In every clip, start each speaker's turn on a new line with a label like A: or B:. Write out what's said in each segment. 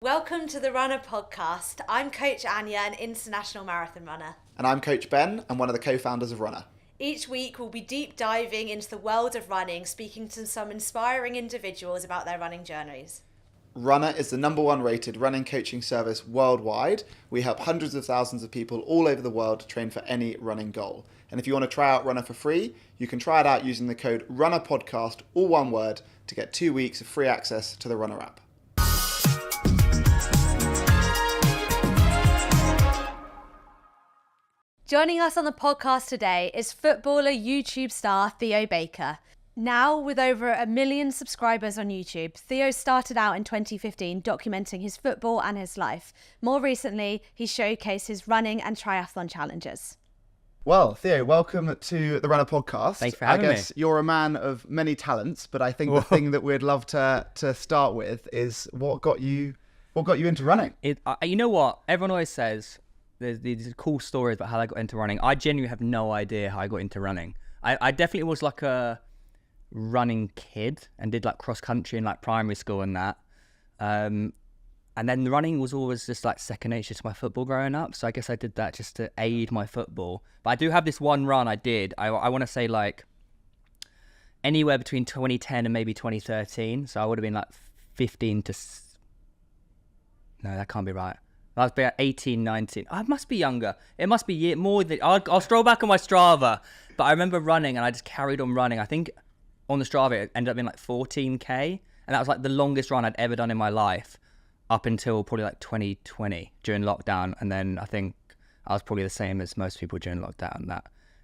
A: Welcome to the Runna Podcast. I'm Coach Anya, an international marathon runner.
B: And I'm Coach Ben, and one of the co-founders of Runna.
A: Each week we'll be deep diving into the world of running, speaking to some inspiring individuals about their running journeys.
B: Runna is the #1 rated running coaching service worldwide. We help hundreds of thousands of people all over the world to train for any running goal. And if you want to try out Runna for free, you can try it out using the code Runna Podcast, all one word, to get 2 weeks of free access to the Runna app.
A: Joining us on the podcast today is footballer YouTube star Theo Baker. Now with over 1 million subscribers on YouTube, Theo started out in 2015 documenting his football and his life. More recently, he showcased his running and triathlon challenges.
B: Well, Theo, welcome to the Runna Podcast.
C: Thanks for having me.
B: I guess you're a man of many talents, but I think the thing that we'd love to start with is what got you into running?
C: You know what? Everyone always says there's these cool stories about how I got into running. I genuinely have no idea how I got into running. I definitely was like a running kid and did like cross country in like primary school and that. And then the running was always just like second nature to my football growing up. So I guess I did that just to aid my football. But I do have this one run I did. I want to say like anywhere between 2010 and maybe 2013. So I would have been like 15 to... No, that can't be right. I was about 18, 19. I must be younger. It must be more than... I'll scroll back on my Strava. But I remember running and I just carried on running. I think on the Strava it ended up being like 14k. And that was like the longest run I'd ever done in my life up until probably like 2020 during lockdown. And then I think I was probably the same as most people during lockdown. That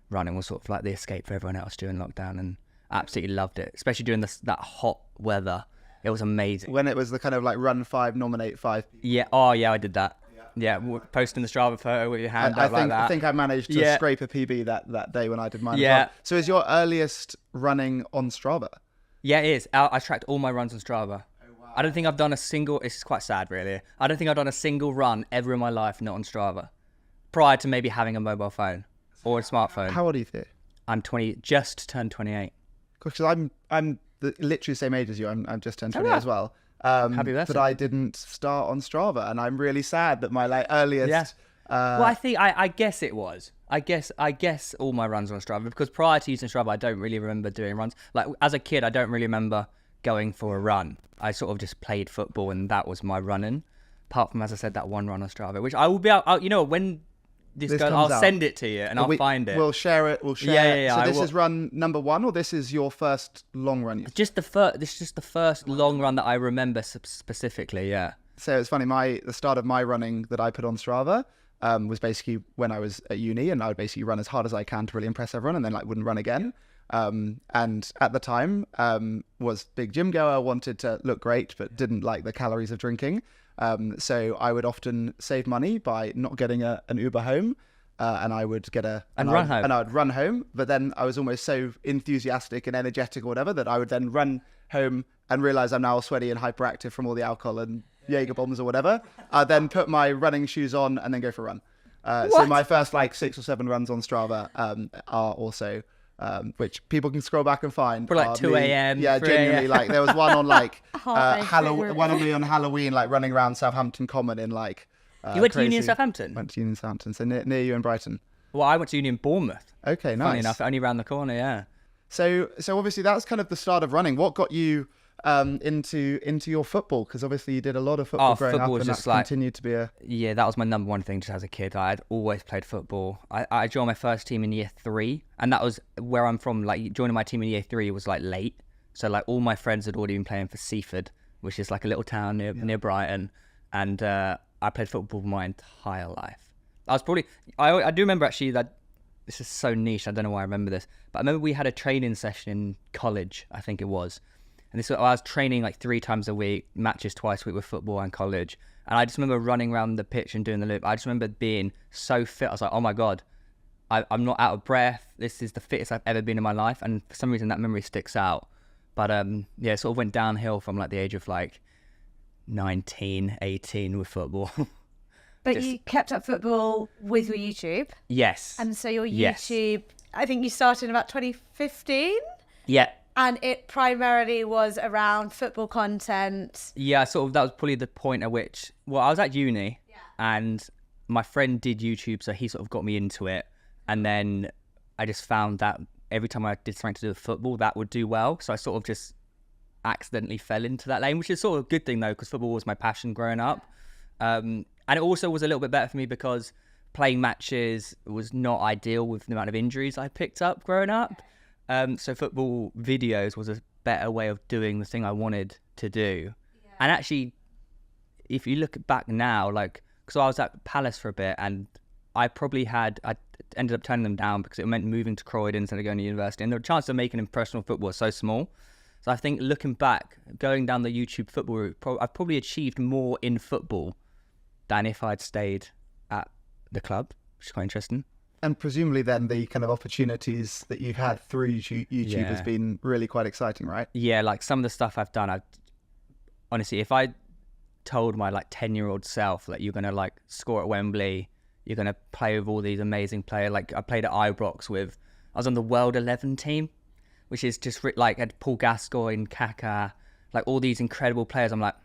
C: running was sort of like the escape for everyone else during lockdown, and absolutely loved it, especially during that hot weather. It was amazing.
B: When it was the kind of like run 5, nominate 5.
C: Yeah. Oh, yeah, I did that. Yeah, posting the Strava photo with your hand out like that.
B: I think I managed to scrape a PB that day when I did mine as well. So is your earliest running on Strava?
C: Yeah, it is. I tracked all my runs on Strava. Oh, wow. I don't think I've done a single... It's quite sad, really. I don't think I've done a single run ever in my life not on Strava, prior to maybe having a mobile phone or a smartphone.
B: How old are you, Theo?
C: I'm 20, just turned 28.
B: Because I'm literally the same age as you. I'm just turned 28 as well.
C: Happy birthday.
B: But I didn't start on Strava, and I'm really sad that my like earliest.
C: Yeah. Well, I think I guess it was. I guess all my runs were on Strava, because prior to using Strava, I don't really remember doing runs. Like as a kid, I don't really remember going for a run. I sort of just played football, and that was my running. Apart from, as I said, that one run on Strava, which I will be out. You know, when this goes, I'll send it to you and I'll find it.
B: We'll share it.
C: Yeah.
B: So this is run #1, or this is your first long run?
C: Just the first. This is just the first long run that I remember specifically. Yeah.
B: So it's funny. The start of my running that I put on Strava was basically when I was at uni, and I would basically run as hard as I can to really impress everyone, and then like wouldn't run again. And at the time, was big gym goer, wanted to look great, but didn't like the calories of drinking. So I would often save money by not getting an Uber home, and I would get
C: run home.
B: And I would run home, but then I was almost so enthusiastic and energetic or whatever that I would then run home and realize I'm now all sweaty and hyperactive from all the alcohol and Jaeger bombs or whatever. I then put my running shoes on and then go for a run. So my first like 6 or 7 runs on Strava are also... which people can scroll back and find.
C: For like 2 a.m.
B: Yeah, genuinely. Like there was one on like one of me on Halloween, like running around Southampton Common in like.
C: You went to Union Southampton?
B: Went to Union Southampton, so near you in Brighton.
C: Well, I went to Union Bournemouth.
B: Okay, nice.
C: Funny enough, only around the corner. Yeah.
B: So obviously that's kind of the start of running. What got you into your football? Because obviously you did a lot of football growing up, and that's continued to be a...
C: Yeah, that was my #1 thing just as a kid. I'd always played football. I joined my first team in year 3, and that was where I'm from. Like joining my team in year 3 was like late, so like all my friends had already been playing for Seaford, which is like a little town near Brighton, and I played football my entire life. I do remember actually that this is so niche. I don't know why I remember this, but I remember we had a training session in college, I think it was. And I was training like 3 times a week, matches twice a week with football and college. And I just remember running around the pitch and doing the loop. I just remember being so fit. I was like, oh my God, I'm not out of breath. This is the fittest I've ever been in my life. And for some reason that memory sticks out. But it sort of went downhill from like the age of like 19, 18 with football.
A: But you kept up football with your YouTube?
C: Yes.
A: And so your YouTube, I think you started in about 2015?
C: Yeah.
A: And it primarily was around football content.
C: Yeah, sort of. That was probably the point at which, I was at uni, and my friend did YouTube, so he sort of got me into it. And then I just found that every time I did something to do with football, that would do well. So I sort of just accidentally fell into that lane, which is sort of a good thing though, because football was my passion growing up. And it also was a little bit better for me because playing matches was not ideal with the amount of injuries I picked up growing up. So football videos was a better way of doing the thing I wanted to do. Yeah. And actually, if you look back now, like, because I was at Palace for a bit, and I ended up turning them down because it meant moving to Croydon instead of going to university. And the chance of making an impression on football was so small. So I think looking back, going down the YouTube football route, I've probably achieved more in football than if I'd stayed at the club, which is quite interesting.
B: And presumably then the kind of opportunities that you've had through YouTube has been really quite exciting, right?
C: Yeah, like some of the stuff I've done, honestly, if I told my like 10-year-old self that you're going to like score at Wembley, you're going to play with all these amazing players. Like I played at Ibrox I was on the World 11 team, which is just like had Paul Gascoigne, Kaká, like all these incredible players. I'm like,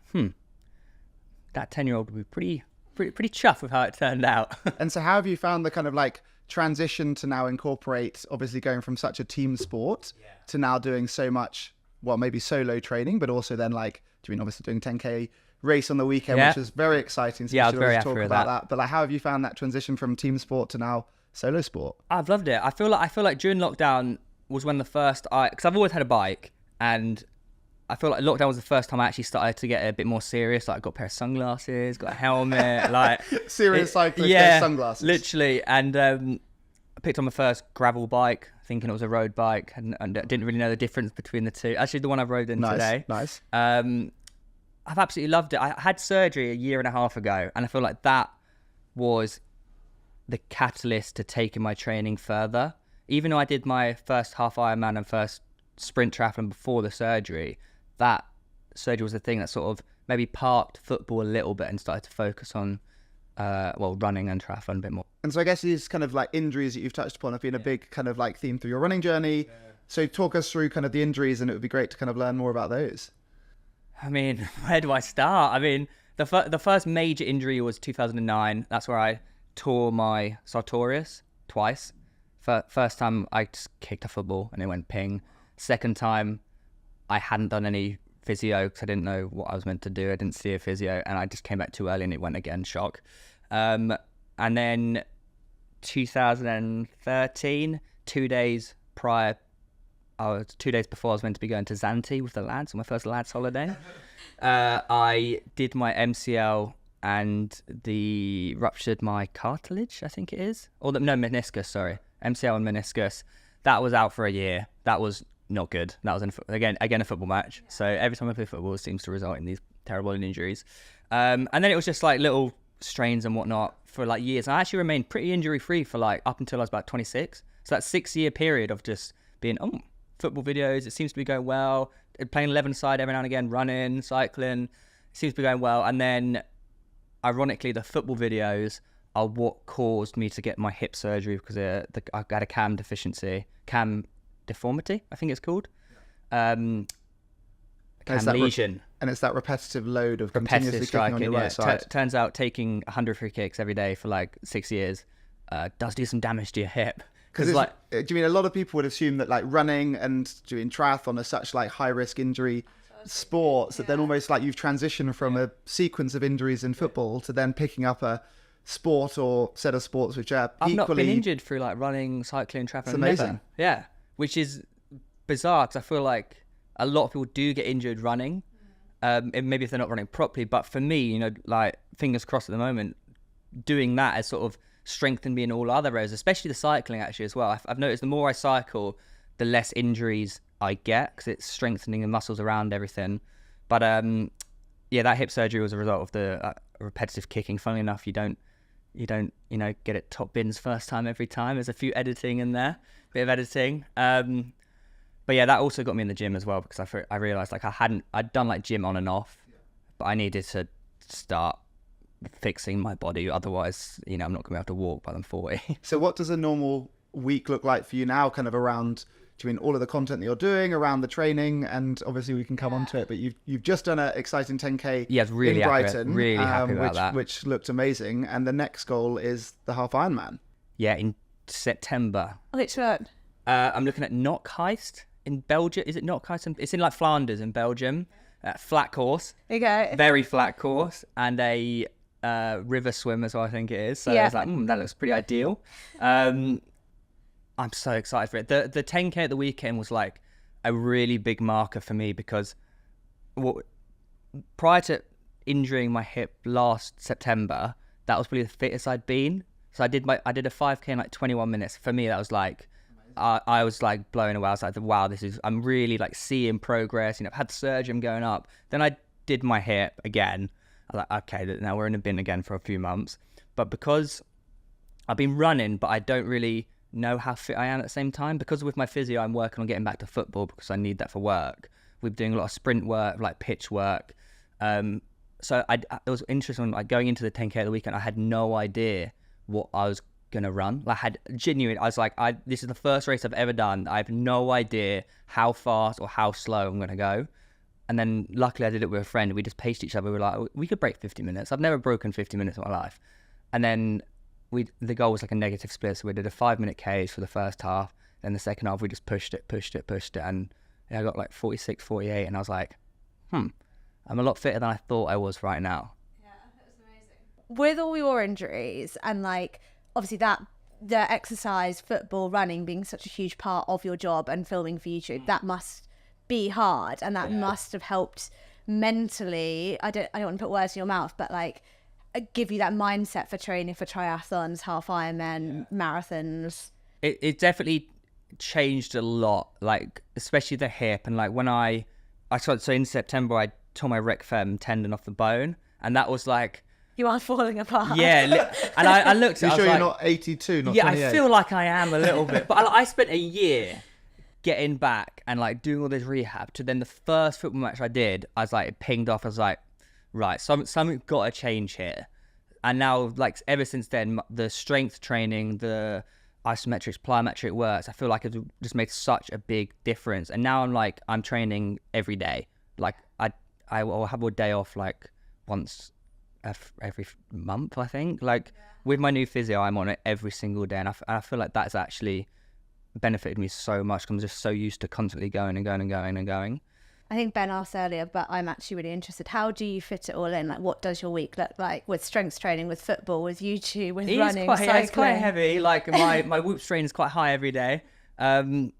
C: that 10-year-old would be pretty chuffed with how it turned out.
B: And so how have you found the kind of like transition to now incorporate, obviously going from such a team sport to now doing so much, maybe solo training, but also then like, obviously doing 10K race on the weekend, which is very exciting. So
C: I was very
B: happy about that. But like, how have you found that transition from team sport to now solo sport? I've
C: loved it. I feel like during lockdown was when the first, because I've always had a bike, and I feel like lockdown was the first time I actually started to get a bit more serious. Like I got a pair of sunglasses, got a helmet, like
B: serious cyclist, sunglasses,
C: literally. And I picked up my first gravel bike, thinking it was a road bike, and didn't really know the difference between the two. Actually, the one I rode in today.
B: Nice.
C: I've absolutely loved it. I had surgery a year and a half ago, and I feel like that was the catalyst to taking my training further. Even though I did my first half Ironman and first sprint triathlon before the surgery, that surgery was the thing that sort of maybe parked football a little bit and started to focus on running and triathlon a bit more.
B: And so I guess these kind of like injuries that you've touched upon have been a big kind of like theme through your running journey. Yeah. So talk us through kind of the injuries, and it would be great to kind of learn more about those.
C: I mean, where do I start? I mean, the first major injury was 2009. That's where I tore my sartorius twice. First time I just kicked a football and it went ping. Second time I hadn't done any physio because I didn't know what I was meant to do. I didn't see a physio, and I just came back too early and it went again, shock. And then 2013, 2 days prior, 2 days before I was meant to be going to Zante with the lads on my first lads holiday, I did my MCL and ruptured my cartilage, I think it is. Meniscus, sorry. MCL and meniscus. That was out for a year. That was not good. That was again a football match. So every time I play football, it seems to result in these terrible injuries. And then it was just like little strains and whatnot for like years. And I actually remained pretty injury free for like up until I was about 26. So that 6-year period of just being football videos, it seems to be going well. Playing 11-side every now and again, running, cycling, it seems to be going well. And then ironically, the football videos are what caused me to get my hip surgery, because I had a cam deformity, I think it's called. Cam lesion.
B: And it's that repetitive load of continuously kicking on your right side.
C: Turns out taking 100 free kicks every day for like 6 years does do some damage to your hip.
B: Because do you mean a lot of people would assume that like running and doing triathlon are such like high risk injury sports that then almost like you've transitioned from a sequence of injuries in football to then picking up a sport or set of sports which are
C: I've
B: equally...
C: not been injured through like running, cycling, triathlon.
B: It's amazing.
C: Never. Yeah, which is bizarre because I feel like a lot of people do get injured running, maybe if they're not running properly. But for me, like fingers crossed at the moment, doing that has sort of strengthened me in all other areas, especially the cycling actually as well. I've noticed the more I cycle, the less injuries I get because it's strengthening the muscles around everything. But that hip surgery was a result of the repetitive kicking. Funnily enough, you don't get it top bins first time every time. There's a few editing in there, bit of editing. But yeah, that also got me in the gym as well because I realized like I'd done like gym on and off, but I needed to start fixing my body. Otherwise, I'm not gonna be able to walk by I'm 40.
B: So what does a normal week look like for you now, kind of around between all of the content that you're doing around the training, and obviously we can come on to it, but you've just done an exciting 10K
C: really
B: in Brighton,
C: really happy about that.
B: Which looked amazing. And the next goal is the Half Ironman.
C: Yeah, in September.
A: Which one?
C: I'm looking at Knockheist in Belgium. Is it Knockheist? It's in like Flanders in Belgium. Flat course.
A: Okay.
C: Very flat course, and a river swim as well, I think it is. So I was like, that looks pretty ideal. I'm so excited for it. The 10K at the weekend was like a really big marker for me because prior to injuring my hip last September, that was probably the fittest I'd been. So I did a 5K in like 21 minutes. For me, that was like, I was like blown away. I was like, wow, I'm really like seeing progress. I've had surgery, I'm going up. Then I did my hip again. I was like, okay, now we're in a bin again for a few months. But because I've been running, but I don't really know how fit I am at the same time, because with my physio I'm working on getting back to football because I need that for work. We're doing a lot of sprint work, like pitch work, so it was interesting, like going into the 10K at the weekend, I had no idea what I was gonna run. Like, I was like, this is the first race I've ever done. I have no idea how fast or how slow I'm gonna go. And then luckily I did it with a friend. We just paced each other. We were like, we could break 50 minutes. I've never broken 50 minutes in my life. And then the goal was like a negative split, so we did a 5-minute Ks for the first half, then the second half we just pushed it, and I got like 46, 48, and I was like, I'm a lot fitter than I thought I was right now.
A: Yeah, that was amazing. With all your injuries and like obviously the exercise, football, running being such a huge part of your job and filming for YouTube, that must be hard, and that must have helped mentally. I don't want to put words in your mouth, but like give you that mindset for training for triathlons, half Ironman, marathons.
C: It definitely changed a lot, like especially the hip, and like when I started, so in September I tore my rec fem tendon off the bone, and that was like,
A: you are falling apart.
C: Yeah, and I looked at it,
B: you sure you're
C: like,
B: not 82, not
C: yeah,
B: 28?
C: I feel like I am a little bit, but I spent a year getting back and like doing all this rehab to then the first football match I did, I was like, it pinged off. I was like, right, something got to change here. And now, like, ever since then, the strength training, the isometrics, plyometric works, I feel like it's just made such a big difference. And now I'm training every day. Like, I will have a day off like once every month, I think. Like, with my new physio, I'm on it every single day, and I feel like that's actually benefited me so much because I'm just so used to constantly going and going and going and going.
A: I think Ben asked earlier, but I'm actually really interested. How do you fit it all in? Like, what does your week look like with strength training, with football, with YouTube, with running, cycling?
C: It's quite heavy. Like, my whoop strain is quite high every day. What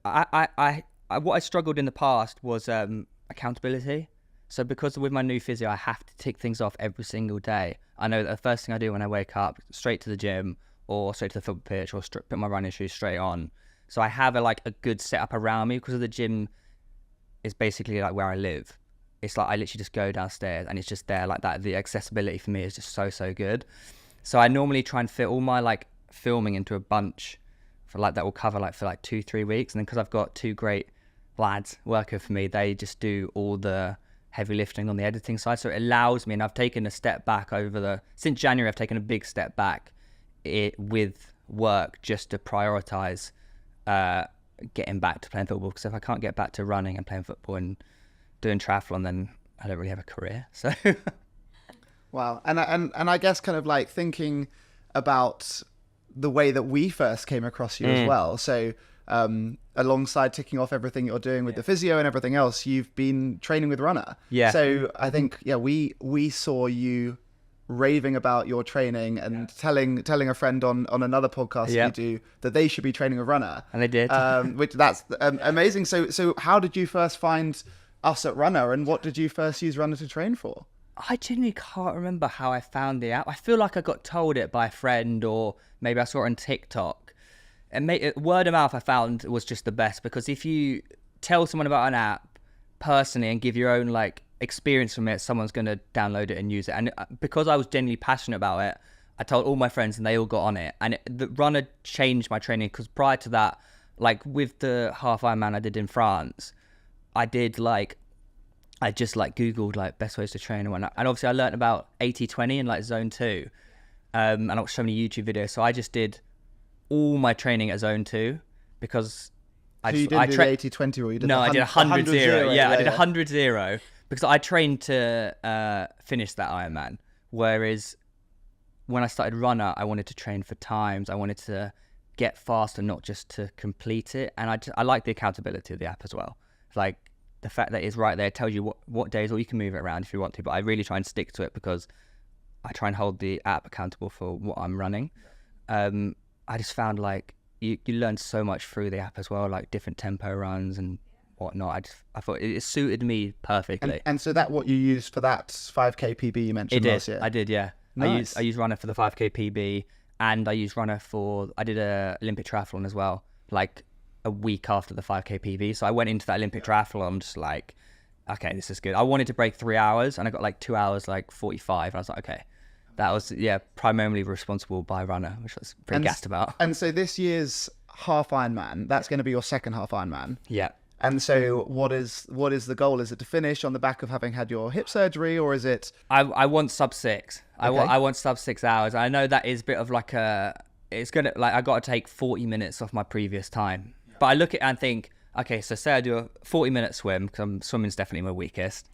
C: I struggled in the past was accountability. So because with my new physio, I have to tick things off every single day. I know that the first thing I do when I wake up, straight to the gym or straight to the football pitch, or put my running shoes straight on. So I have a good setup around me, because of the gym is basically like where I live. It's like I literally just go downstairs and it's just there like that. The accessibility for me is just so good. So I normally try and fit all my like filming into a bunch for like that will cover like for like 2-3 weeks. And then because I've got 2 great lads working for me, they just do all the heavy lifting on the editing side. So it allows me, and I've taken a step back since January, I've taken a big step back with work just to prioritize getting back to playing football, because if I can't get back to running and playing football and doing triathlon, then I don't really have a career. So
B: wow. And I guess kind of like thinking about the way that we first came across you as well. So alongside ticking off everything you're doing with the physio and everything else, you've been training with Runna. Yeah. So I think we saw you raving about your training and telling a friend on another podcast you do that they should be training with Runna,
C: and they did.
B: Which that's amazing. So how did you first find us at Runna, and what did you first use Runna to train for?
C: I genuinely can't remember how I found the app. I feel like I got told it by a friend, or maybe I saw it on TikTok. And word of mouth I found was just the best, because if you tell someone about an app personally and give your own like experience from it, someone's going to download it and use it. And because I was genuinely passionate about it, I told all my friends and they all got on it. And the Runna changed my training, because prior to that, like with the Half Ironman I did in France, I just like Googled like best ways to train and whatnot. And obviously I learned about 80-20 and like zone 2. And I watched so many YouTube videos. So I just did all my training at zone 2, because
B: So you didn't do the 80-20 rule? You did
C: no,
B: the
C: I did 100-0. Yeah, I did
B: yeah.
C: 100-0 because I trained to finish that Ironman. Whereas when I started Runner, I wanted to train for times. I wanted to get faster, not just to complete it. And I like the accountability of the app as well. Like the fact that it's right there, tells you what days, or you can move it around if you want to. But I really try and stick to it because I try and hold the app accountable for what I'm running. I just found like you learn so much through the app as well, like different tempo runs and whatnot. I thought it suited me perfectly.
B: And so that what you used for that 5k PB you mentioned last year?
C: I did, yeah.
B: Nice.
C: I used Runner for the 5k PB, and I used Runner I did a Olympic triathlon as well, like a week after the 5k PB. So I went into that Olympic triathlon just like, okay, this is good. I wanted to break 3 hours, and I got like 2 hours, like 45. And I was like, okay. That was, primarily responsible by Runner, which I was pretty gassed about.
B: And so this year's Half Ironman, that's going to be your second Half Ironman.
C: Yeah.
B: And so what is the goal? Is it to finish on the back of having had your hip surgery, or is it?
C: I want sub 6.
B: Okay.
C: I want sub 6 hours. I know that is a bit of like it's going to, like, I got to take 40 minutes off my previous time. But I look at it and think, okay, so say I do a 40-minute swim, because swimming's definitely my weakest.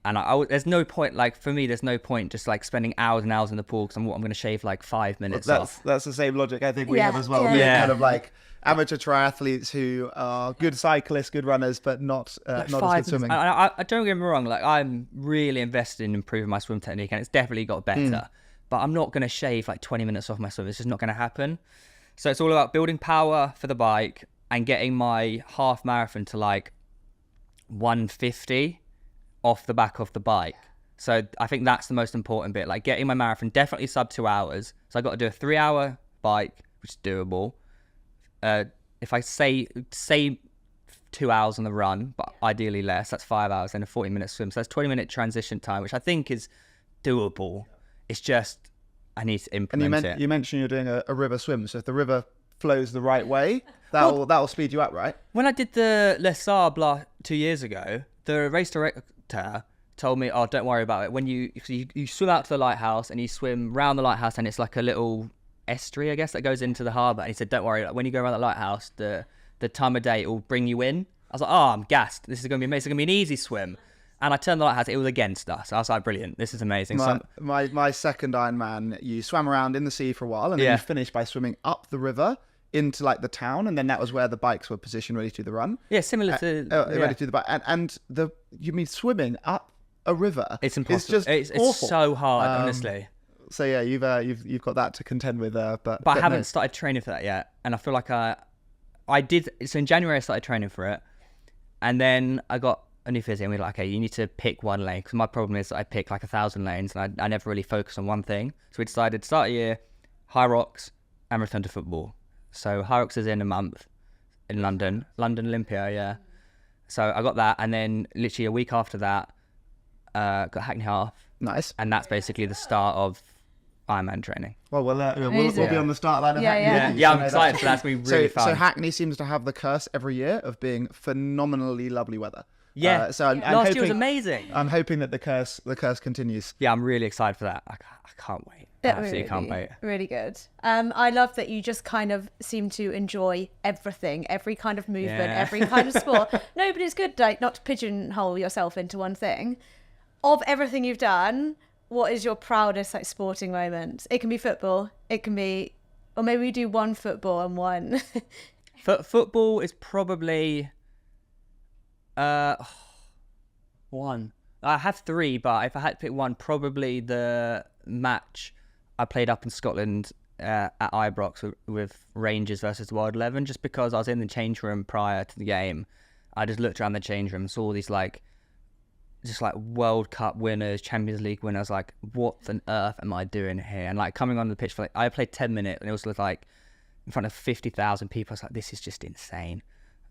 C: And there's no point, like, for me, there's no point just like spending hours and hours in the pool, because I'm going to shave like 5 minutes off.
B: That's the same logic I think we have as well.
A: Yeah.
B: Kind of like amateur triathletes who are good cyclists, good runners, but not as good swimming.
C: I don't get me wrong, like, I'm really invested in improving my swim technique, and it's definitely got better. But I'm not going to shave like 20 minutes off my swim. It's just not going to happen. So it's all about building power for the bike and getting my half marathon to like 150 off the back of the bike. So I think that's the most important bit, like getting my marathon definitely sub 2 hours. So I got to do a 3-hour bike, which is doable. If I say 2 hours on the run, but ideally less, that's 5 hours, and a 40-minute swim. So that's 20-minute transition time, which I think is doable. It's just I need to implement it.
B: You mentioned you're doing a river swim, so if the river flows the right way, that'll speed you up, right?
C: When I did the Les Sables 2 years ago, the race director told me, "Oh, don't worry about it. When you swim out to the lighthouse and you swim round the lighthouse, and it's like a little estuary, I guess, that goes into the harbour." And he said, "Don't worry. Like, when you go around the lighthouse, the time of day it will bring you in." I was like, "Oh, I'm gassed. This is going to be amazing. It's going to be an easy swim." And I turned the lighthouse. It was against us. I was like, "Brilliant. This is amazing."
B: My second Ironman, you swam around in the sea for a while, and then you finished by swimming up the river into like the town, and then that was where the bikes were positioned ready to do the run.
C: Yeah, similar to
B: ready to do the bike. And you mean swimming up a river?
C: It's impossible.
B: It's just awful.
C: It's so hard, honestly.
B: So yeah, you've got that to contend with, but
C: I haven't started training for that yet, and I feel like I did. So in January I started training for it, and then I got a new physio, and we were like, okay, you need to pick one lane, because my problem is that I pick like 1,000 lanes, and I never really focus on one thing. So we decided start a year, High Rocks, and return to football. So High Rocks is in a month in London Olympia, yeah. So I got that, and then literally a week after that, got Hackney Half.
B: Nice.
C: And that's basically the start of Ironman training.
B: Well, we'll be on the start line of Hackney.
C: Yeah, I'm excited for that. It's going to be really fun.
B: So Hackney seems to have the curse every year of being phenomenally lovely weather.
C: Yeah.
B: So I'm
C: last
B: hoping,
C: year was amazing.
B: I'm hoping that the curse continues.
C: Yeah, I'm really excited for that. I can't wait. Absolutely can't wait.
A: Really good. I love that you just kind of seem to enjoy everything, every kind of movement, every kind of sport. No, but it's good, like, not to pigeonhole yourself into one thing. Of everything you've done, what is your proudest like sporting moment? It can be football. It can be, or maybe we do one football and one.
C: Football is probably one. I have 3, but if I had to pick one, probably the match I played up in Scotland at Ibrox with Rangers versus the Wild 11, just because I was in the change room prior to the game. I just looked around the change room, saw these like World Cup winners, Champions League winners. Like, what on earth am I doing here? And like coming on the pitch for like, I played 10 minutes, and it was like in front of 50,000 people. I was like, this is just insane.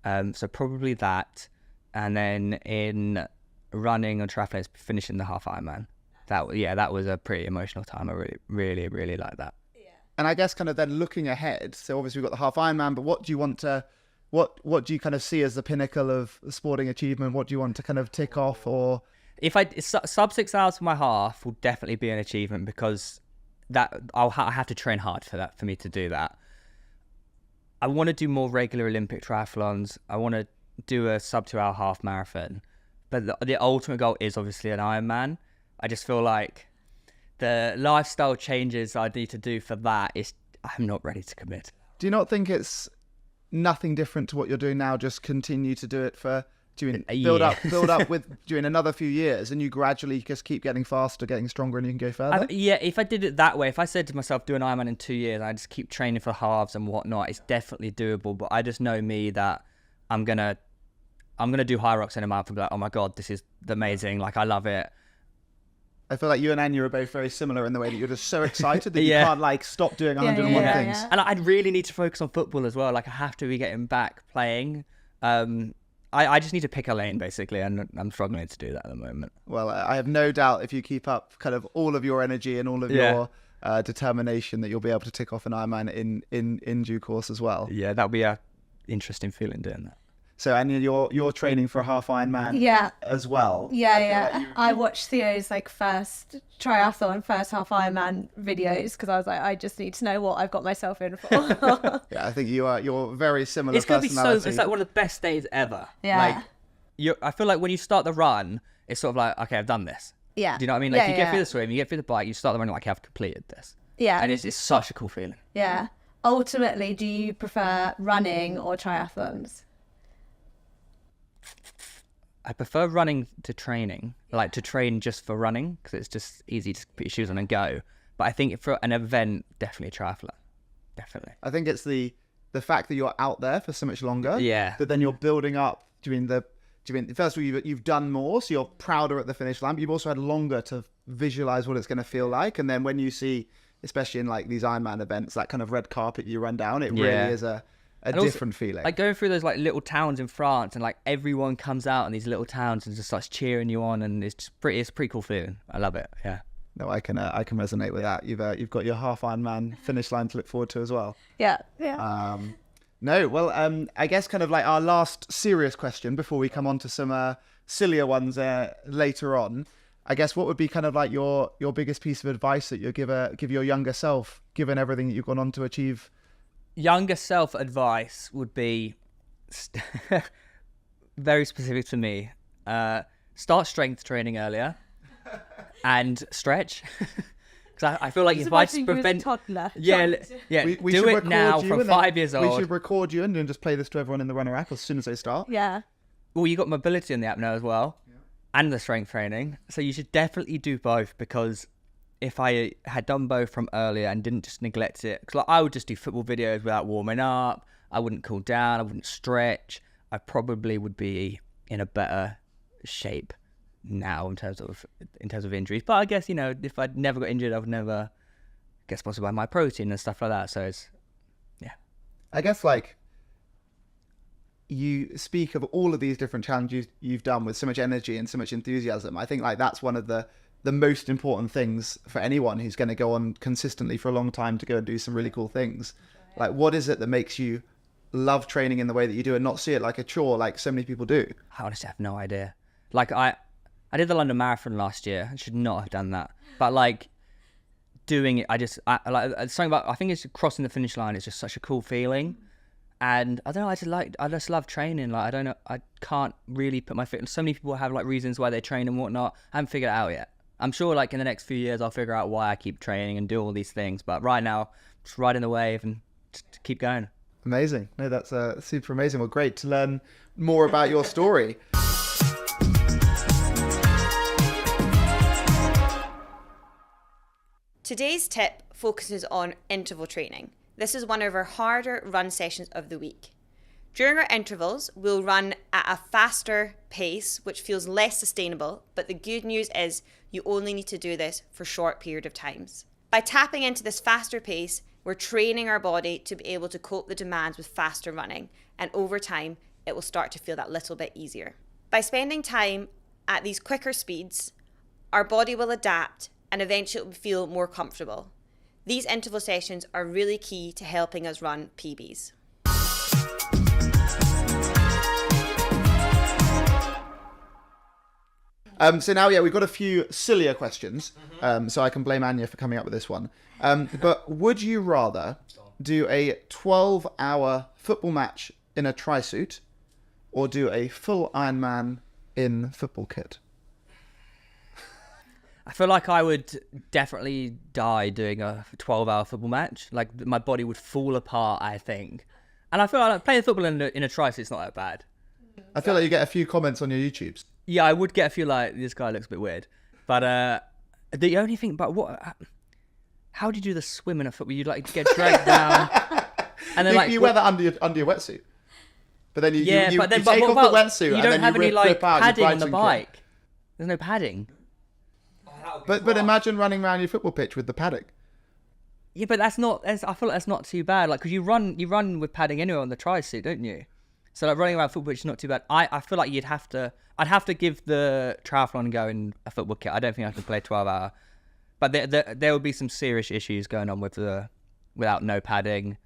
C: So probably that, and then in running or triathlon, it's finishing the Half Ironman. That was a pretty emotional time. I really, really like that.
A: Yeah.
B: And I guess kind of then looking ahead, so obviously we've got the Half Ironman, but what do you want to, what do you kind of see as the pinnacle of sporting achievement? What do you want to kind of tick off? Or
C: if sub 6 hours for my half will definitely be an achievement, because that I have to train hard for me to do that. I want to do more regular Olympic triathlons. I want to do a sub 2 hour half marathon. But the ultimate goal is obviously an Ironman. I just feel like the lifestyle changes I need to do for that I'm not ready to commit.
B: Do you not think it's nothing different to what you're doing now? Just continue to do it for build up with doing another few years, and you gradually just keep getting faster, getting stronger, and you can go further.
C: If I did it that way, if I said to myself, do an Ironman in 2 years, I just keep training for halves and whatnot, it's definitely doable. But I just know me that I'm gonna do high rocks in a month and be like, oh my god, this is amazing, like I love it.
B: I feel like you and Anya are both very similar in the way that you're just so excited that you can't like stop doing 101 things.
A: Yeah.
C: And I really need to focus on football as well. Like I have to be getting back playing. I just need to pick a lane basically, and I'm struggling to do that at the moment.
B: Well, I have no doubt if you keep up kind of all of your energy and all of your determination that you'll be able to tick off an Ironman in due course as well.
C: Yeah, that'll be a interesting feeling doing that.
B: So, Anya, you're training for a half Ironman as well.
A: I watched Theo's like first triathlon, first half Ironman videos because I was like, I just need to know what I've got myself in for.
B: Yeah, I think you're very similar.
C: It's gonna be it's like one of the best days ever.
A: Yeah.
C: Like I feel like when you start the run, it's sort of like, okay, I've done this.
A: Yeah.
C: Do you know what I mean? Like you get through the swim, you get through the bike, you start the run, like I've completed this.
A: Yeah.
C: And it's such a cool feeling.
A: Yeah. Ultimately, do you prefer running or triathlons?
C: I prefer running to training, like to train just for running, because it's just easy to put your shoes on and go. But I think for an event, definitely a triathlon. Definitely.
B: I think it's the fact that you're out there for so much longer.
C: Yeah.
B: That then you're building up first of all, you've done more, so you're prouder at the finish line, but you've also had longer to visualize what it's going to feel like. And then when you see, especially in like these Ironman events, that kind of red carpet you run down, it really is a different feeling.
C: Like going through those like little towns in France, and like everyone comes out in these little towns and just starts cheering you on, and it's a pretty cool feeling. I love it. Yeah.
B: No, I can resonate with that. You've got your half Ironman finish line to look forward to as well.
A: Yeah.
B: I guess kind of like our last serious question before we come on to some sillier ones later on. I guess what would be kind of like your biggest piece of advice that you give your younger self, given everything that you've gone on to achieve?
C: Younger self advice would be very specific to me. Start strength training earlier and stretch. Because I feel like if I just prevent,
A: toddler.
B: We
C: do it now from 5 years old.
B: We should record you and then just play this to everyone in the Runner app as soon as they start.
A: Yeah.
C: Well, you got mobility on the app now as well, and the strength training. So you should definitely do both, because if I had done both from earlier and didn't just neglect it, because like, I would just do football videos without warming up. I wouldn't cool down. I wouldn't stretch. I probably would be in a better shape now in terms of injuries. But I guess, if I'd never got injured, I would never get sponsored by My Protein and stuff like that. So it's,
B: I guess like you speak of all of these different challenges you've done with so much energy and so much enthusiasm. I think like that's one of the most important things for anyone who's going to go on consistently for a long time to go and do some really cool things. Like, what is it that makes you love training in the way that you do and not see it like a chore like so many people do?
C: I honestly have no idea. Like I did the London Marathon last year. I should not have done that. But like doing it, I think it's crossing the finish line is just such a cool feeling. And I don't know, I just love training. Like, I don't know, I can't really put my foot. So many people have like reasons why they train and whatnot. I haven't figured it out yet. I'm sure like in the next few years I'll figure out why I keep training and do all these things. But right now, just riding the wave and just keep going.
B: Amazing. No, that's super amazing. Well, great to learn more about your story.
D: Today's tip focuses on interval training. This is one of our harder run sessions of the week. During our intervals, we'll run at a faster pace, which feels less sustainable, but the good news is you only need to do this for a short period of times. By tapping into this faster pace, we're training our body to be able to cope with demands with faster running, and over time, it will start to feel that little bit easier. By spending time at these quicker speeds, our body will adapt and eventually it will feel more comfortable. These interval sessions are really key to helping us run PBs.
B: So now, we've got a few sillier questions. So I can blame Anya for coming up with this one. But would you rather do a 12-hour football match in a Trisuit or do a full Ironman in football kit?
C: I feel like I would definitely die doing a 12-hour football match. Like, my body would fall apart, I think. And I feel like playing football in a Trisuit's not that bad.
B: I feel like you get a few comments on your YouTubes.
C: Yeah, I would get a few like, this guy looks a bit weird. But the only thing, how do you do the swim in a football? You like get dragged down, and then
B: you wear that under your wetsuit. But then you take off the wetsuit.
C: You don't have any like padding on the
B: kit.
C: bike. There's no padding.
B: But imagine running around your football pitch with the padding.
C: Yeah, but I feel like that's not too bad. Like, because you run with padding anyway on the Trisuit, don't you? So like running around football pitch is not too bad. I feel like I'd have to give the triathlon a go in a football kit. I don't think I can play 12-hour. But there will be some serious issues going on without no padding.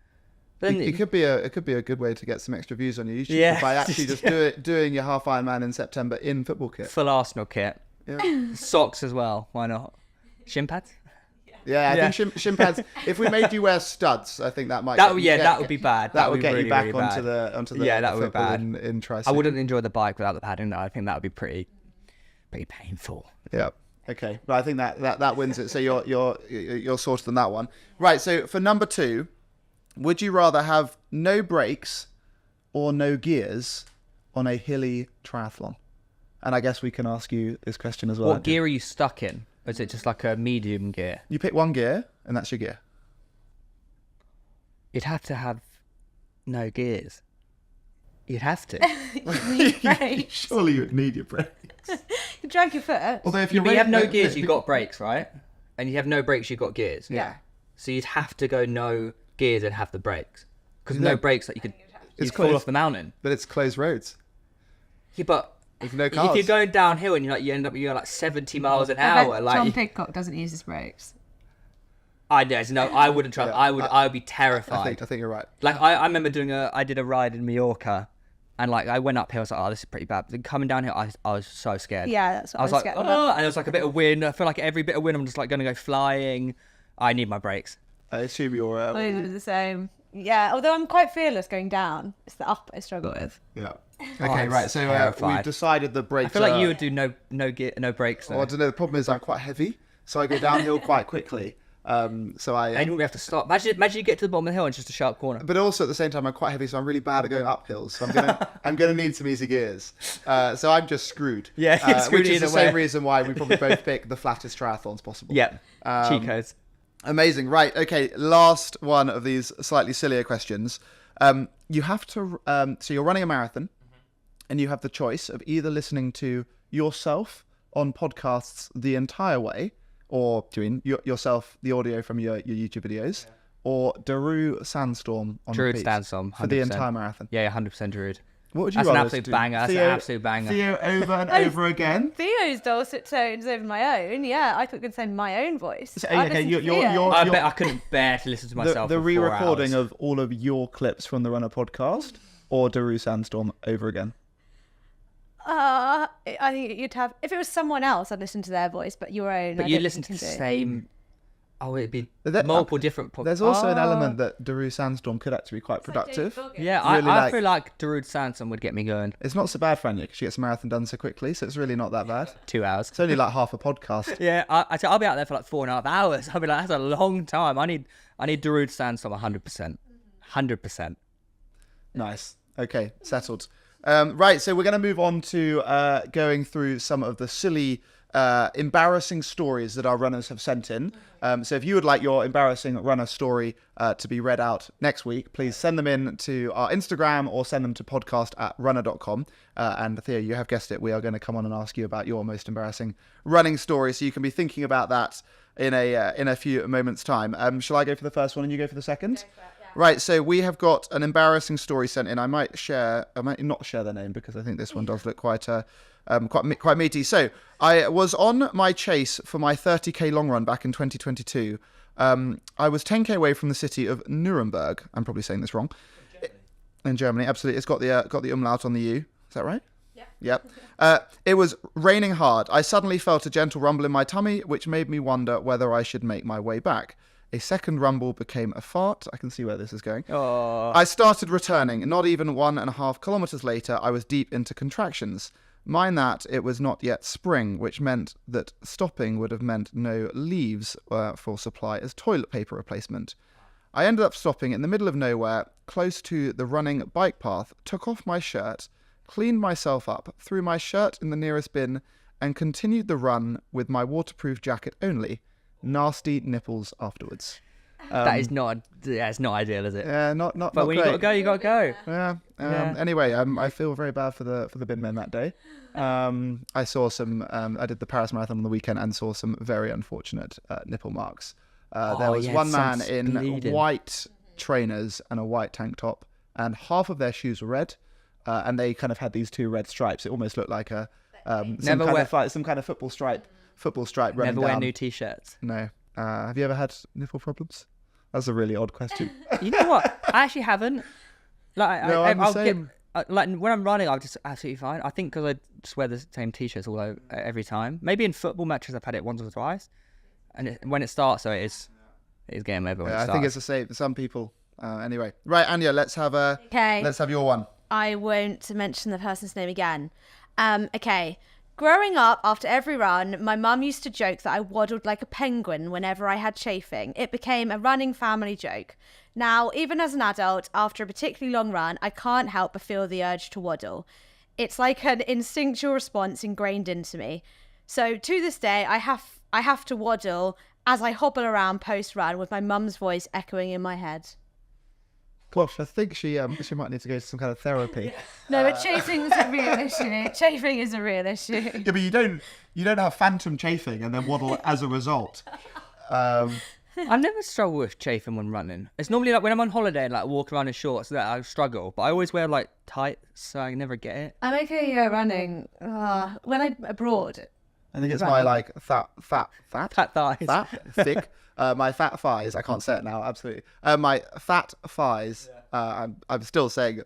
C: But then
B: It could be a good way to get some extra views on your YouTube by actually just doing your Half Ironman in September in football kit.
C: Full Arsenal kit.
B: Yeah.
C: Socks as well. Why not? Shin pads?
B: Yeah, I think shin pads. If we made you wear studs, I think that might.
C: That would be bad.
B: That would get
C: really,
B: you back
C: really
B: onto
C: bad.
B: the
C: Yeah, that would be
B: football
C: bad.
B: in Trisuit.
C: I wouldn't enjoy the bike without the padding. I think that would be pretty painful.
B: Yeah. Okay, but I think that wins it. So you're sorted on that one, right? So for number 2, would you rather have no brakes or no gears on a hilly triathlon? And I guess we can ask you this question as well.
C: What gear are you stuck in? Or is it just like a medium gear?
B: You pick one gear, and that's your gear.
C: You'd have to have no gears. You'd have to.
A: Brakes.
B: Surely you would need your brakes.
A: You drag your foot.
B: Although if
C: But you have no gears, you've got brakes, right? And you have no brakes, you've got gears.
B: Yeah.
C: So you'd have to go no gears and have the brakes. Because
B: No.
C: no brakes, like you'd
B: It's
C: fall
B: close.
C: off the mountain.
B: But it's closed roads.
C: Yeah, but
B: With no cars.
C: if you're going downhill and you end up like 70 miles an
A: I bet
C: hour,
A: Tom
C: like
A: Pidcock doesn't use his brakes.
C: I wouldn't try.
B: Yeah,
C: I would be
B: I
C: terrified.
B: think you're right.
C: Like I remember I did a ride in Mallorca, and like I went uphill. I was like, oh, this is pretty bad. Then coming downhill, I was so scared.
A: Yeah, that's what
C: I was like,
A: scared
C: oh,
A: about.
C: and there was like a bit of wind. I feel like every bit of wind, I'm just like going to go flying. I need my brakes.
B: I assume you're.
A: I do the same. Yeah, although I'm quite fearless going down. It's the up I struggle with.
B: Yeah.
C: Oh,
B: Okay,
C: I'm
B: right. So
C: terrified.
B: we've decided the brakes.
C: I feel like you would do no brakes. Though.
B: Well, I don't know. The problem is I'm quite heavy, so I go downhill quite quickly. So
C: And you wouldn't have to stop. Imagine you get to the bottom of the hill and it's just a sharp corner.
B: But also at the same time, I'm quite heavy, so I'm really bad at going up hills. So I'm gonna need some easy gears. So I'm just screwed.
C: Yeah, you're screwed
B: which is the
C: either way.
B: same reason why we probably both pick the flattest triathlons possible.
C: Yeah, cheat codes.
B: Amazing. Right. Okay. Last one of these slightly sillier questions. You have to. So you're running a marathon, and you have the choice of either listening to yourself on podcasts the entire way, or doing yourself the audio from your YouTube videos, or Daru Sandstorm on
C: Druid
B: repeat
C: Sandstorm,
B: for the
C: 100%.
B: entire marathon.
C: Yeah, 100% Druid.
B: What would you
C: That's an
B: rather
C: absolute
B: do?
C: banger. That's an absolute banger.
B: Theo over and over again.
A: Theo's dulcet tones over my own. Yeah, I thought you were going to say my own voice.
B: So,
A: I'd
B: okay,
A: listen to
B: you're-
A: Theo.
C: I bet I couldn't bear to listen to myself.
B: The
C: for 4
B: re-recording
C: hours.
B: of all of your clips from the Runna podcast, or Daru Sandstorm over again.
A: I think you'd have. If it was someone else, I'd listen to their voice, but your own.
C: But
A: I
C: you
A: don't
C: listen to
A: think
C: the
A: you can do.
C: same. Oh, it'd be
B: That-
C: multiple different podcasts.
B: There's also an element that Daru Sandstorm could actually be quite productive.
C: Yeah,
B: Really
C: I
B: like-
C: feel like Darude Sansom would get me going.
B: It's not so bad for Anya because she gets a marathon done so quickly, so it's really not that bad.
C: 2 hours.
B: It's only like half a podcast.
C: Yeah, I'll be out there for like 4.5 hours. I'll be like, that's a long time. I need Darude Sansom 100%. 100%.
B: Nice. Okay, settled. Right, so we're going to move on to going through some of the silly, embarrassing stories that our runners have sent in. So if you would like your embarrassing runner story to be read out next week, please send them in to our Instagram or send them to podcast@runner.com. And Theo, you have guessed it, we are going to come on and ask you about your most embarrassing running story. So you can be thinking about that in a few moments' time. Shall I go for the first one and you go for the second? Right, so we have got an embarrassing story sent in. I might not share their name because I think this one does look quite meaty. So I was on my chase for my 30k long run back in 2022. I was 10k away from the city of Nuremberg. I'm probably saying this wrong. In Germany, absolutely. It's got the umlaut on the U. Is that right? Yep. It was raining hard. I suddenly felt a gentle rumble in my tummy, which made me wonder whether I should make my way back. A second rumble became a fart. I can see where this is going.
C: Oh.
B: I started returning. Not even 1.5 kilometers later, I was deep into contractions. Mind that it was not yet spring, which meant that stopping would have meant no leaves for supply as toilet paper replacement. I ended up stopping in the middle of nowhere, close to the running bike path, took off my shirt, cleaned myself up, threw my shirt in the nearest bin, and continued the run with my waterproof jacket only. Nasty nipples afterwards.
C: That is not, it's not ideal, is it?
B: Yeah, not
C: But when
B: great.
C: you gotta go.
B: Yeah.
C: Yeah.
B: Anyway, I feel very bad for the bin men that day. I saw some. I did the Paris Marathon on the weekend and saw some very unfortunate nipple marks. There was one man in
C: bleeding.
B: white trainers and a white tank top, and half of their shoes were red, and they kind of had these two red stripes. It almost looked like a some kind of football stripe running
C: Never wear
B: down.
C: new t-shirts.
B: No. Have you ever had nipple problems? That's a really odd question.
C: You know what? I actually haven't. Like,
B: No, I'm the
C: I'll
B: same.
C: like when I'm running, I'm just absolutely fine. I think because I just wear the same t-shirts all over, every time. Maybe in football matches, I've had it once or twice, and when it starts, so it is game over. When it
B: I
C: starts.
B: think it's the same for some people. Anyway, right, Anya, let's have your one.
A: I won't mention the person's name again. Okay. Growing up, after every run, my mum used to joke that I waddled like a penguin whenever I had chafing. It became a running family joke. Now, even as an adult, after a particularly long run, I can't help but feel the urge to waddle. It's like an instinctual response ingrained into me. So to this day, I have to waddle as I hobble around post-run with my mum's voice echoing in my head.
B: Gosh, I think she might need to go to some kind of therapy.
A: No, but chafing is a real issue. Chafing is a real issue.
B: Yeah, but you don't have phantom chafing and then waddle as a result.
C: I never struggle with chafing when running. It's normally like when I'm on holiday and like walk around in shorts that I struggle. But I always wear like tights, so I never get it.
A: I'm okay running when I'm abroad.
B: I think it's my like fat
C: Thighs.
B: thick. My fat thighs. I can't say it now. Absolutely. My fat thighs. I'm still saying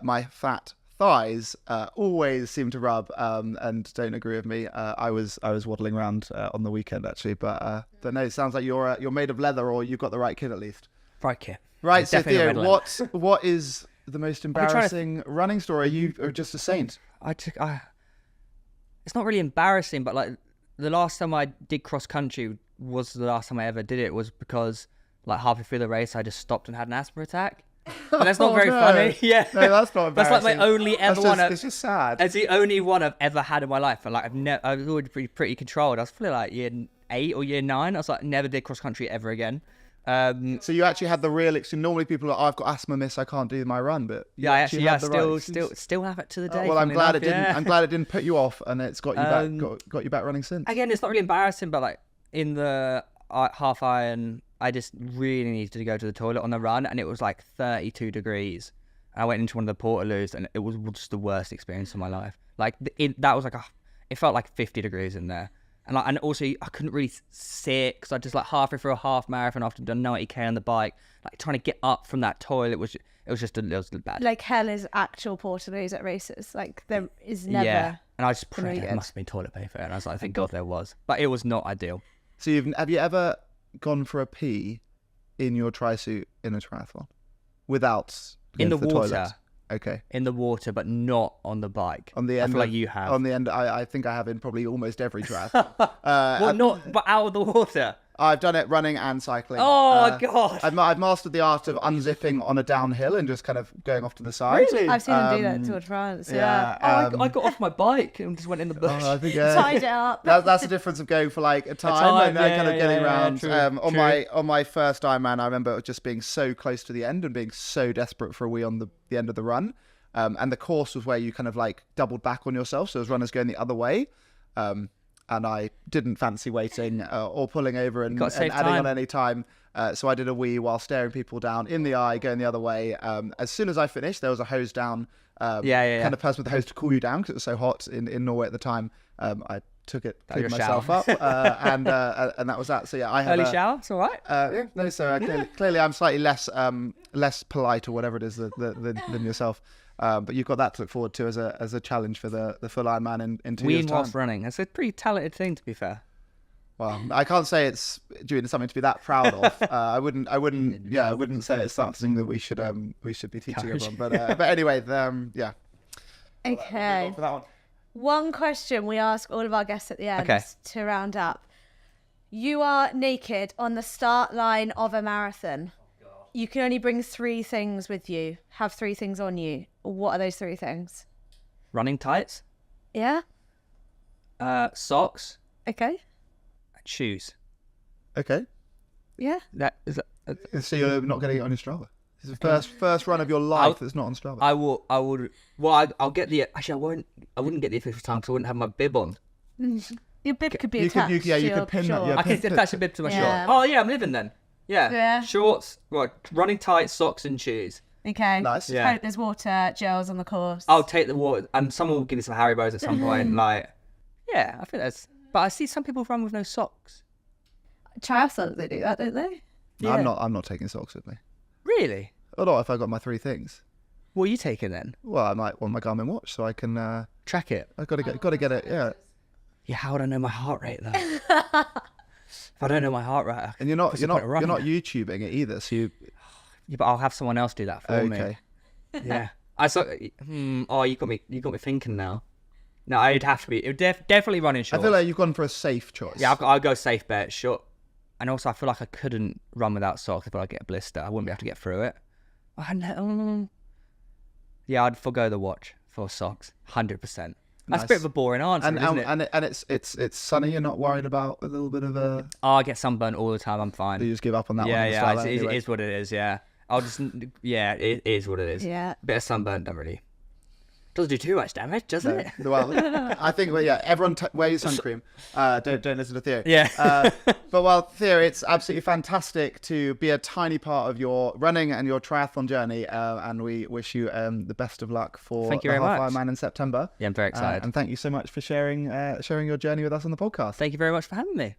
B: my fat thighs always seem to rub and don't agree with me. I was waddling around on the weekend actually, but no. It sounds like you're made of leather, or you've got the right kit at least.
C: Right, kid.
B: Right. So
C: Definitely
B: Theo,
C: not red
B: what is the most embarrassing running story? You are just a saint.
C: It's not really embarrassing, but like the last time I did cross country was the last time I ever did it was because like halfway through the race I just stopped and had an asthma attack. And that's not very funny. Yeah.
B: No, that's not embarrassing.
C: That's like my only ever one.
B: It's just sad.
C: It's the only one I've ever had in my life. And like I was always pretty controlled. I was feeling like year 8 or year 9. I was like never did cross country ever again.
B: So you actually had the real. Normally people are like, I've got asthma, miss, I can't do my run, but
C: Yeah, I actually
B: had the right
C: still have it to the day.
B: well, I'm
C: funnily
B: glad
C: enough,
B: it didn't.
C: yeah.
B: I'm glad it didn't put you off, and it's got you back. Got you back running since.
C: Again, it's not really embarrassing, but like in the half iron, I just really needed to go to the toilet on the run, and it was like 32 degrees. I went into one of the portaloos, and it was just the worst experience of my life. Like that was like it felt like 50 degrees in there, and also I couldn't really sit because I just like halfway through a half marathon after done 90k on the bike, like trying to get up from that toilet was bad.
A: Like hell is actual portaloos at races. Like there is never.
C: Yeah, and I just prayed
A: really
C: there
A: good.
C: must have been toilet paper, and I was like, thank God there was, but it was not ideal.
B: So have you ever gone for a pee in your trisuit in a triathlon without
C: In
B: going
C: the
B: to
C: water.
B: toilet? Okay.
C: In the water, but not on the bike.
B: On the
C: I
B: end.
C: feel like you have.
B: On the end, I think I have in probably almost every triathlon.
C: But out of the water.
B: I've done it running and cycling.
C: Oh God!
B: I've mastered the art of unzipping on a downhill and just kind of going off to the side.
C: Really?
A: I've seen them do that at Tour de France. Yeah.
C: I got off my bike and just went in the bush.
B: I think
A: Tied it up.
B: that's the difference of going for like a time and then kind of getting around.
C: true,
B: On my first Ironman, I remember just being so close to the end and being so desperate for a wee on the end of the run. And the course was where you kind of like doubled back on yourself, so as runners going the other way. And I didn't fancy waiting or pulling over and adding on any time. So I did a wee while staring people down in the eye, going the other way. As soon as I finished, there was a hose down, kind of person with the hose to cool you down because it was so hot in Norway at the time. I took it, cleaned myself up, and that was that. So yeah, I had
C: Early shower, it's all right.
B: So clearly I'm slightly less polite or whatever it is than yourself. But you've got that to look forward to as a challenge for the full Ironman in 2 years'
C: Weeing
B: time.
C: whilst running. That's a pretty talented thing, to be fair.
B: Well, I can't say it's doing something to be that proud of. I wouldn't say it's something that we should be teaching everyone. But anyway, yeah.
A: Okay.
B: For that one.
A: One question we ask all of our guests at the end
C: Okay.
A: to round up. You are naked on the start line of a marathon. You can only bring 3 things with you. Have 3 things on you. What are those 3 things?
C: Running tights,
A: Yeah?
C: socks,
A: Okay.
C: and shoes.
B: Okay.
A: Yeah?
C: That is.
B: So you're not getting it on your Strava. This is the first run of your life that's not on Strava.
C: I would. Well, I'll get the. Actually, I wouldn't get the official time because I wouldn't have my bib on.
A: Your bib could be
B: You could-
A: attached
B: you
A: to
B: could
A: your
B: pin that,
A: short.
B: yeah.
C: I can attach a bib to my
A: Yeah.
C: short. Oh yeah, I'm living then. Yeah.
A: Yeah.
C: Shorts, running tights, socks, and shoes.
A: Okay.
B: Nice.
C: Yeah.
A: Hope there's water, gels on the course.
C: I'll take the water, and someone will give me some Haribos at some point. Like, yeah, I think that's. But I see some people run with no socks.
A: Triathlons, they do that, don't they?
B: No, I'm not taking socks with me.
C: Really?
B: Or not if I got my 3 things.
C: What are you taking then?
B: Well, I might want my Garmin watch so I can.
C: Track it.
B: I've got to get it. Yeah.
C: Yeah, how would I know my heart rate though? If I don't know my heart rate,
B: And you're not
C: what's the point of running?
B: YouTubing it either. So you.
C: Yeah, but I'll have someone else do that for me.
B: Okay.
C: Yeah. I saw. Oh, you got me thinking now. No, it'd have to be. It would definitely running
B: I
C: shorts.
B: feel like you've gone for a safe choice.
C: Yeah, I'll go safe bet, short. And also, I feel like I couldn't run without socks if I get a blister. I wouldn't be able to get through it. Yeah, I'd forgo the watch for socks, 100%. That's
B: Nice.
C: a bit of a boring answer, isn't it?
B: And it's sunny. You're not worried about a little bit of a.
C: Oh, I get sunburnt all the time. I'm fine.
B: You just give up on that one.
C: Yeah,
B: at the
C: yeah,
B: start
C: it
B: anyway.
C: is what it is. Yeah, I'll just. Yeah, it is what it is.
A: Yeah.
C: Bit of sunburn don't really. Doesn't do too much damage, does it?
B: Well, I think, everyone wear your sunscreen. Don't listen to Theo.
C: Yeah.
B: But Theo, it's absolutely fantastic to be a tiny part of your running and your triathlon journey, and we wish you the best of luck for
C: Thank you
B: the
C: very
B: Half
C: much.
B: Ironman in September.
C: Yeah, I'm very excited.
B: And thank you so much for sharing your journey with us on the podcast.
C: Thank you very much for having me.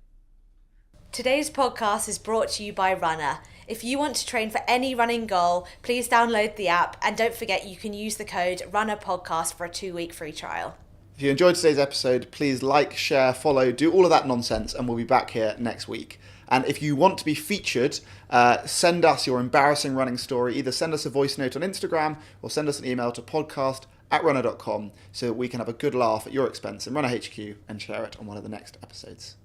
A: Today's podcast is brought to you by Runna. If you want to train for any running goal, please download the app and don't forget you can use the code Runna Podcast for a 2-week free trial.
B: If you enjoyed today's episode, please like, share, follow, do all of that nonsense, and we'll be back here next week. And if you want to be featured, send us your embarrassing running story. Either send us a voice note on Instagram or send us an email to podcast@runner.com so that we can have a good laugh at your expense in Runner HQ and share it on one of the next episodes.